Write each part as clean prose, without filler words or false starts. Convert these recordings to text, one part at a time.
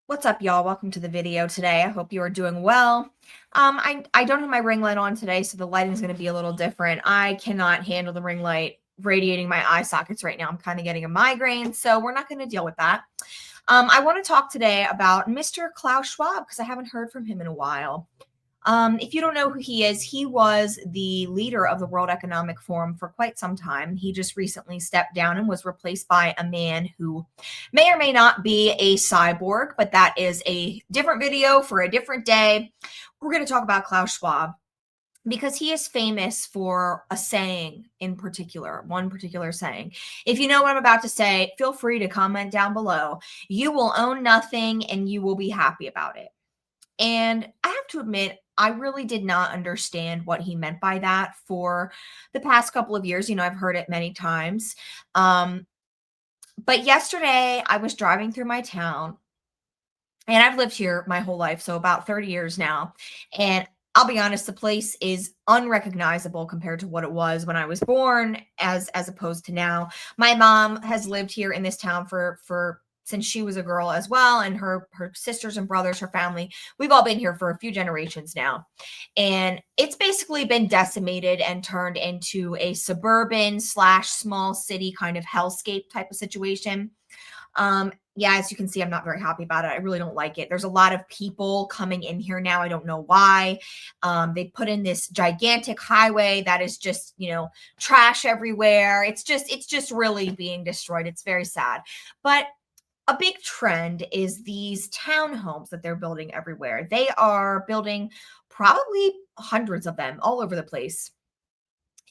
What's up, y'all? Welcome to the video today. I hope you are doing well. I don't have my ring light on today, so the lighting is going to be a little different. I cannot handle the ring light radiating my eye sockets right now. I'm kind of getting a migraine, so we're not going to deal with that. I want to talk today about Mr. Klaus Schwab because I haven't heard from him in a while. If you don't know who he is, he was the leader of the World Economic Forum for quite some time. He just recently stepped down and was replaced by a man who may or may not be a cyborg, but that is a different video for a different day. We're going to talk about Klaus Schwab because he is famous for a saying in particular, one particular saying. If you know what I'm about to say, feel free to comment down below. You will own nothing and you will be happy about it. And I have to admit, I really did not understand what he meant by that for the past couple of years. I've heard it many times. But yesterday I was driving through my town and I've lived here my whole life, so about 30 years now. And I'll be honest, the place is unrecognizable compared to what it was when I was born as opposed to now. My mom has lived here in this town for since she was a girl as well, and her sisters and brothers, her family, we've all been here for a few generations now. And it's basically been decimated and turned into a suburban slash small city kind of hellscape type of situation. Yeah, as you can see, I'm not very happy about it. I really don't like it. There's a lot of people coming in here now. I don't know why. They put in this gigantic highway that is just, trash everywhere. It's just really being destroyed. It's very sad. But a big trend is these townhomes that they're building everywhere. They are building probably hundreds of them all over the place.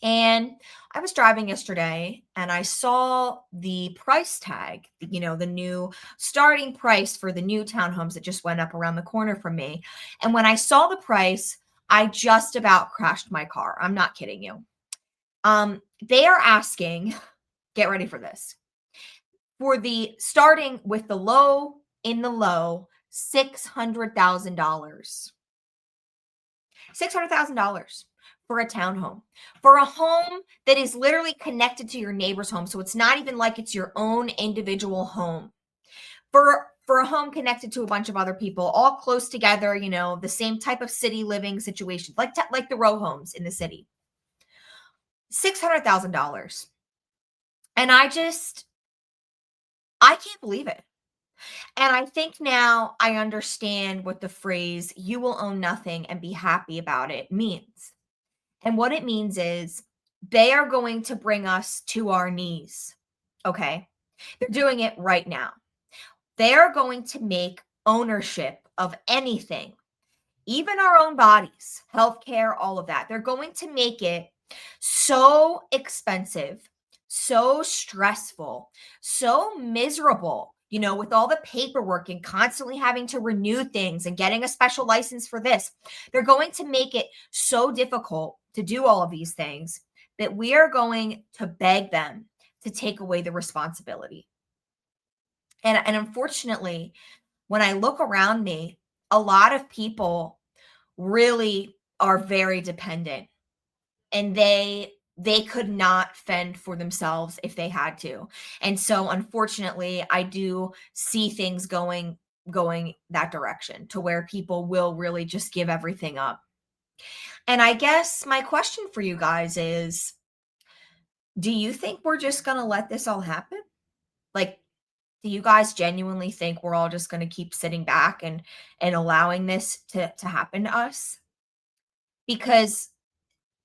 And I was driving yesterday and I saw the price tag, the new starting price for the new townhomes that just went up around the corner from me. And when I saw the price, I just about crashed my car. I'm not kidding you. They are asking, get ready for this, for the starting with the low in the low, $600,000. $600,000 for a townhome, for a home that is literally connected to your neighbor's home. So it's not even like it's your own individual home. For a home connected to a bunch of other people, all close together, the same type of city living situation, like the row homes in the city. $600,000. And I can't believe it. And I think now I understand what the phrase, you will own nothing and be happy about it, means. And what it means is they are going to bring us to our knees. Okay. They're doing it right now. They are going to make ownership of anything, even our own bodies, healthcare, all of that. They're going to make it so expensive, so stressful, so miserable, with all the paperwork and constantly having to renew things and getting a special license for this. They're going to make it so difficult to do all of these things that we are going to beg them to take away the responsibility. And unfortunately, when I look around me, a lot of people really are very dependent, and they could not fend for themselves if they had to. And so unfortunately, I do see things going that direction to where people will really just give everything up. And I guess my question for you guys is, do you think we're just going to let this all happen? Like, do you guys genuinely think we're all just going to keep sitting back and allowing this to happen to us? Because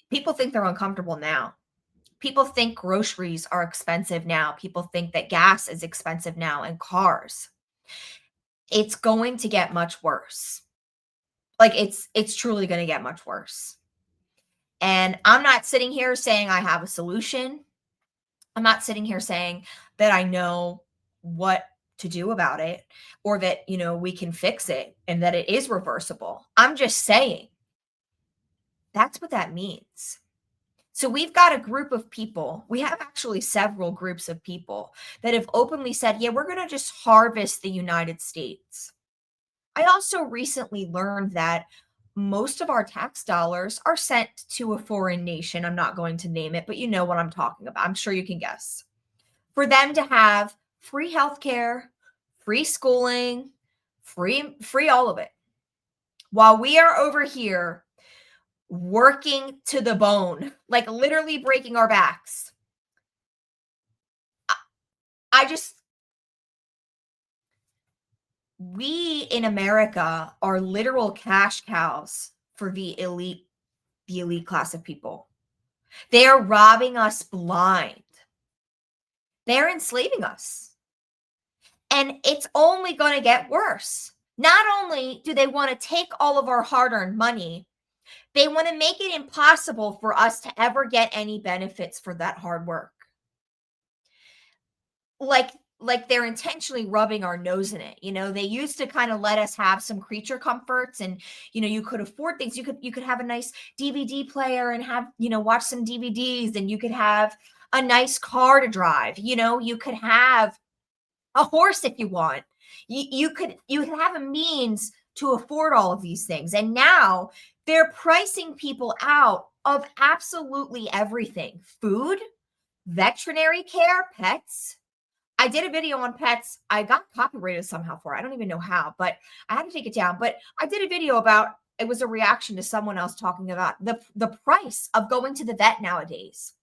people think they're uncomfortable now. People think groceries are expensive now. People think that gas is expensive now, and cars. It's going to get much worse. Like, it's truly going to get much worse. And I'm not sitting here saying I have a solution. I'm not sitting here saying that I know what to do about it, or that, we can fix it and that it is reversible. I'm just saying that's what that means. So we've got a group of people. We have actually several groups of people that have openly said, yeah, we're going to just harvest the United States. I also recently learned that most of our tax dollars are sent to a foreign nation. I'm not going to name it, but you know what I'm talking about. I'm sure you can guess. For them to have free healthcare, free schooling, Free all of it. While we are over here working to the bone, like literally breaking our backs. I just we in America are literal cash cows for the elite class of people. They are robbing us blind. They're enslaving us. And it's only going to get worse. Not only do they want to take all of our hard-earned money, they want to make it impossible for us to ever get any benefits for that hard work. Like they're intentionally rubbing our nose in it. They used to kind of let us have some creature comforts, and you could afford things. You could have a nice DVD player and have watch some DVDs, and you could have a nice car to drive. You could have a horse if you want. You could have a means to afford all of these things, and now they're pricing people out of absolutely everything: food, veterinary care, pets. I did a video on pets. I got copyrighted somehow for it. I don't even know how, but I had to take it down. But I did a video about it. Was a reaction to someone else talking about the price of going to the vet nowadays,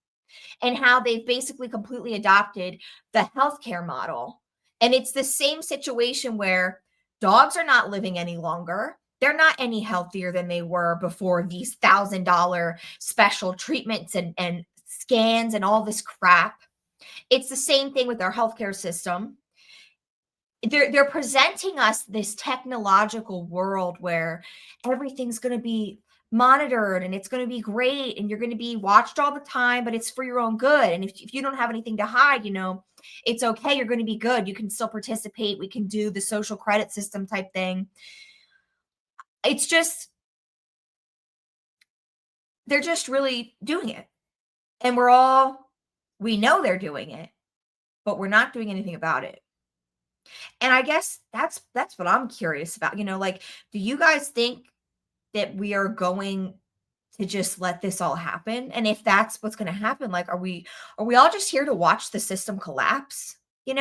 and how they've basically completely adopted the healthcare model. And it's the same situation where dogs are not living any longer. They're not any healthier than they were before these $1,000 special treatments and scans and all this crap. It's the same thing with our healthcare system. They're presenting us this technological world where everything's going to be monitored and it's going to be great and you're going to be watched all the time, but it's for your own good. And if you don't have anything to hide, it's okay. You're going to be good. You can still participate. We can do the social credit system type thing. It's just, they're just really doing it. And we know they're doing it, but we're not doing anything about it. And I guess that's what I'm curious about. Do you guys think that we are going to just let this all happen? And if that's what's going to happen, like, are we all just here to watch the system collapse? I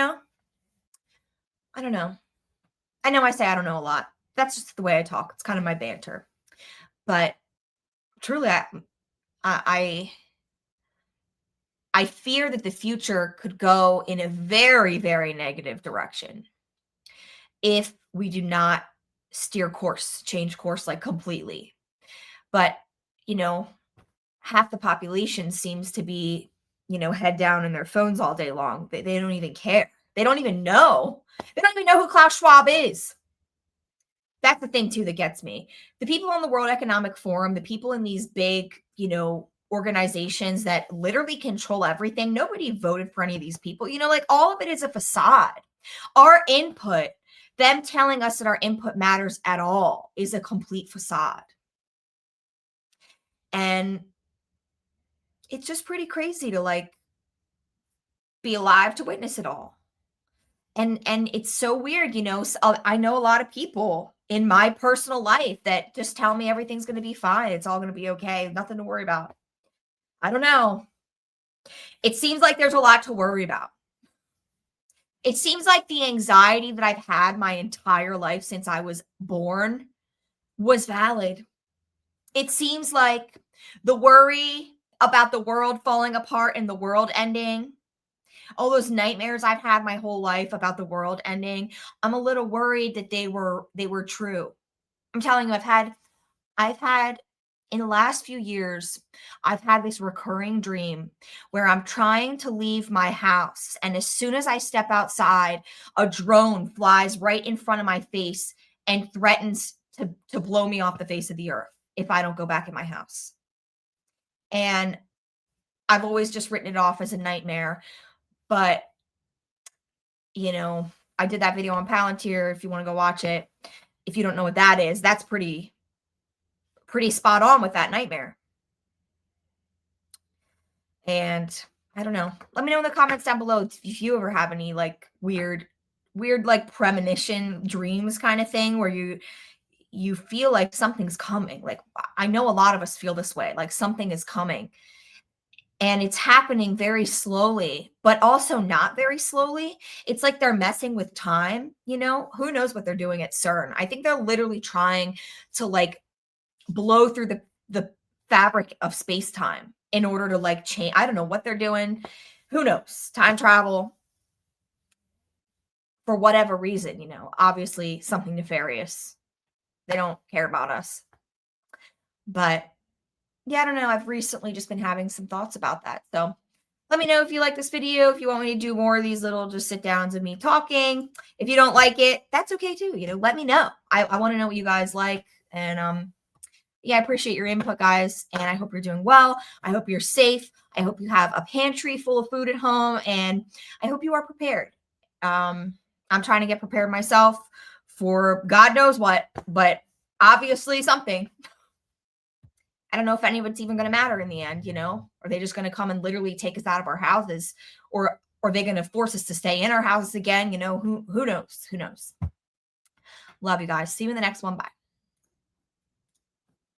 don't know. I know I say I don't know a lot. That's just the way I talk. It's kind of my banter. But truly, I fear that the future could go in a very, very negative direction if we do not change course like completely. But, half the population seems to be, head down in their phones all day long. They don't even care. They don't even know. They don't even know who Klaus Schwab is. That's the thing, too, that gets me. The people on the World Economic Forum, the people in these big, organizations that literally control everything, nobody voted for any of these people. All of it is a facade. Our input, them telling us that our input matters at all, is a complete facade. And it's just pretty crazy to be alive to witness it all. And it's so weird, I know a lot of people in my personal life that just tell me everything's going to be fine. It's all going to be okay. Nothing to worry about. I don't know. It seems like there's a lot to worry about. It seems like the anxiety that I've had my entire life since I was born was valid. It seems like the worry about the world falling apart and the world ending, all those nightmares I've had my whole life about the world ending, I'm a little worried that they were true. I'm telling you, I've had in the last few years, I've had this recurring dream where I'm trying to leave my house, and as soon as I step outside, a drone flies right in front of my face and threatens to blow me off the face of the earth if I don't go back in my house. And I've always just written it off as a nightmare. But, I did that video on Palantir if you want to go watch it. If you don't know what that is, that's pretty spot on with that nightmare. And I don't know. Let me know in the comments down below if you ever have any weird premonition dreams kind of thing where you feel like something's coming. I know a lot of us feel this way, like something is coming. and it's happening very slowly, but also not very slowly. It's like they're messing with time, you know? Who knows what they're doing at CERN? I think they're literally trying to like blow through the fabric of space-time in order to like change. I don't know what they're doing. Who knows? Time travel for whatever reason, you know. Obviously something nefarious. They don't care about us. But yeah, I don't know. I've recently just been having some thoughts about that. So let me know if you like this video, if you want me to do more of these little just sit downs of me talking. If you don't like it, that's okay too. You know, let me know. I want to know what you guys like. And yeah, I appreciate your input, guys. And I hope you're doing well. I hope you're safe. I hope you have a pantry full of food at home. And I hope you are prepared. I'm trying to get prepared myself for God knows what, but obviously something. I don't know if any of it's even going to matter in the end, you know? Are they just going to come and literally take us out of our houses, or are they going to force us to stay in our houses again? You know, who knows? Who knows? Love you guys. See you in the next one. Bye.